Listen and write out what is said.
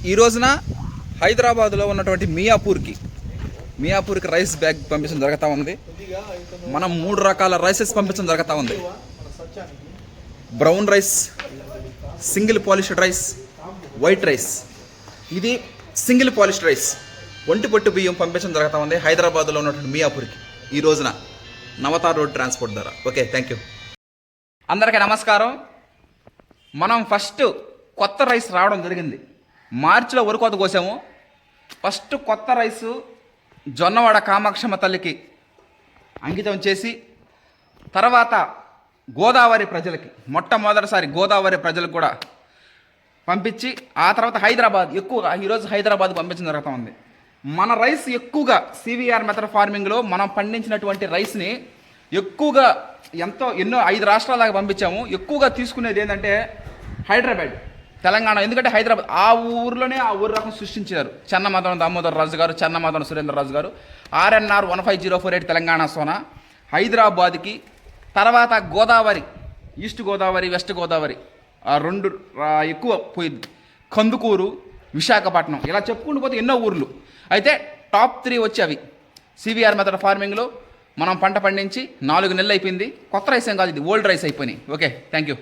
ఈ రోజున హైదరాబాద్లో ఉన్నటువంటి మియాపూర్కి రైస్ బ్యాగ్ పంపించడం జరుగుతూ ఉంది. మనం 3 రకాల రైసెస్ పంపించడం జరుగుతూ ఉంది. Brown rice, single polished rice, white rice. ఇది సింగిల్ పాలిష్డ్ రైస్ ఒంటి పొట్టు బియ్యం పంపించడం జరుగుతూ ఉంది హైదరాబాద్లో ఉన్నటువంటి మియాపూర్కి ఈ రోజున నవతార్ రోడ్ ట్రాన్స్పోర్ట్ ద్వారా. Okay, thank you. అందరికీ నమస్కారం. మనం ఫస్ట్ కొత్త రైస్ రావడం జరిగింది. మార్చిలో వరికోత కోసాము. ఫస్ట్ కొత్త రైసు జొన్నవాడ కామాక్షమ్మ తల్లికి అంకితం చేసి, తర్వాత గోదావరి ప్రజలకి, మొట్టమొదటిసారి గోదావరి ప్రజలకు కూడా పంపించి, ఆ తర్వాత హైదరాబాద్ ఎక్కువగా ఈరోజు హైదరాబాద్ పంపించడం జరుగుతూ ఉంది. మన రైస్ ఎక్కువగా సివిఆర్ మెథడ్ ఫార్మింగ్లో మనం పండించినటువంటి రైస్ని ఎక్కువగా ఎన్నో 5 రాష్ట్రాల దాకా పంపించాము. ఎక్కువగా తీసుకునేది ఏంటంటే హైదరాబాద్, తెలంగాణ. ఎందుకంటే హైదరాబాద్ ఆ ఊరిలోనే ఆ ఊరు రకం సృష్టించారు. చెన్నమదనం దామోదర్ రాజు గారు, చెన్నమదనం సురేంద్ర రాజు గారు. RNR 15048 తెలంగాణ సోనా హైదరాబాద్కి. తర్వాత గోదావరి, ఈస్ట్ గోదావరి, వెస్ట్ గోదావరి, ఆ 2 ఎక్కువ పోయింది. కందుకూరు, విశాఖపట్నం, ఇలా చెప్పుకుంటూ పోతే ఎన్నో ఊర్లు. అయితే టాప్ 3 వచ్చి అవి సివిఆర్ మెథడ్ ఫార్మింగ్లో మనం పంట పండించి 4 నెలలు అయిపోయింది. కొత్త రైస్ ఏం కాదు, ఇది ఓల్డ్ రైస్ అయిపోయినాయి. Okay, thank you.